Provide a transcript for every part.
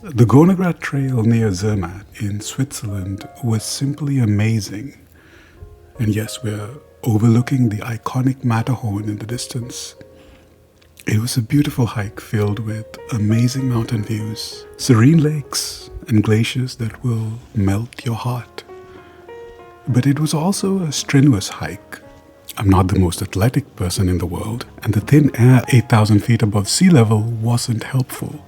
The Gornergrat Trail near Zermatt in Switzerland was simply amazing. And yes, we're overlooking the iconic Matterhorn in the distance. It was a beautiful hike filled with amazing mountain views, serene lakes, and glaciers that will melt your heart. But it was also a strenuous hike. I'm not the most athletic person in the world, and the thin air 8,000 feet above sea level wasn't helpful.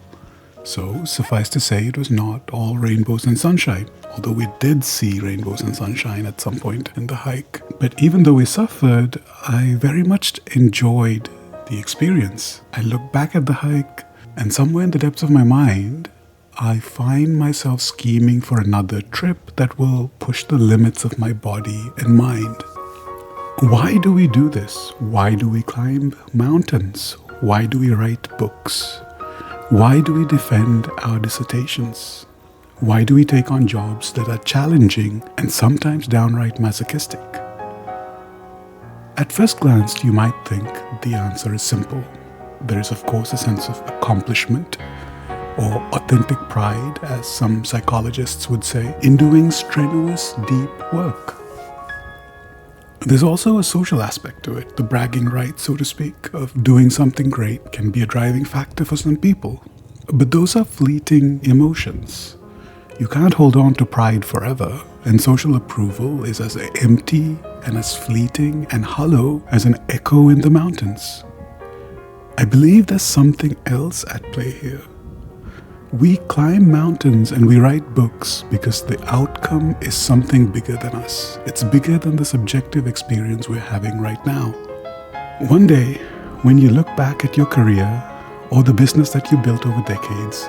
So, suffice to say, it was not all rainbows and sunshine, although we did see rainbows and sunshine at some point in the hike. But even though we suffered, I very much enjoyed the experience. I look back at the hike, and somewhere in the depths of my mind, I find myself scheming for another trip that will push the limits of my body and mind. Why do we do this? Why do we climb mountains? Why do we write books? Why do we defend our dissertations? Why do we take on jobs that are challenging and sometimes downright masochistic? At first glance, you might think the answer is simple. There is, of course, a sense of accomplishment or authentic pride, as some psychologists would say, in doing strenuous, deep work. There's also a social aspect to it. The bragging right, so to speak, of doing something great can be a driving factor for some people. But those are fleeting emotions. You can't hold on to pride forever, and social approval is as empty and as fleeting and hollow as an echo in the mountains. I believe there's something else at play here. We climb mountains and we write books because the outcome is something bigger than us. It's bigger than the subjective experience we're having right now. One day, when you look back at your career or the business that you built over decades,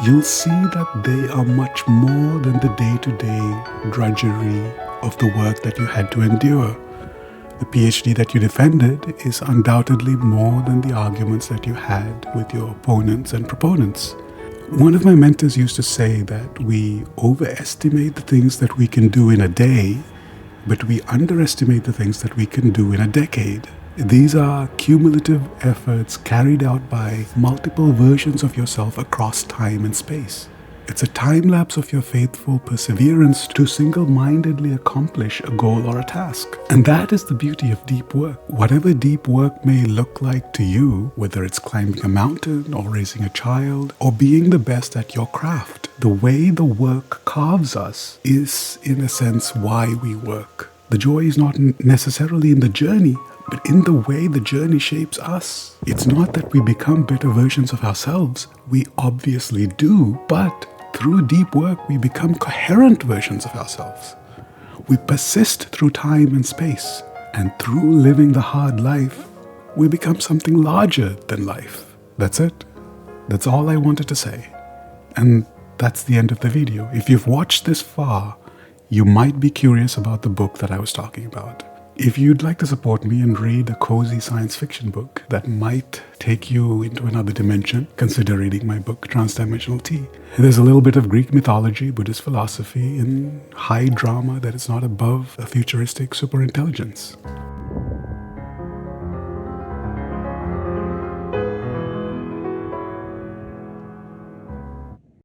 you'll see that they are much more than the day-to-day drudgery of the work that you had to endure. The PhD that you defended is undoubtedly more than the arguments that you had with your opponents and proponents. One of my mentors used to say that we overestimate the things that we can do in a day, but we underestimate the things that we can do in a decade. These are cumulative efforts carried out by multiple versions of yourself across time and space. It's a time lapse of your faithful perseverance to single-mindedly accomplish a goal or a task. And that is the beauty of deep work. Whatever deep work may look like to you, whether it's climbing a mountain or raising a child or being the best at your craft, the way the work carves us is, in a sense, why we work. The joy is not necessarily in the journey, but in the way the journey shapes us. It's not that we become better versions of ourselves. We obviously do, but through deep work, we become coherent versions of ourselves. We persist through time and space, and through living the hard life, we become something larger than life. That's it. That's all I wanted to say. And that's the end of the video. If you've watched this far, you might be curious about the book that I was talking about. If you'd like to support me and read a cozy science fiction book that might take you into another dimension, consider reading my book, Transdimensional Tea. There's a little bit of Greek mythology, Buddhist philosophy, and high drama that is not above a futuristic superintelligence.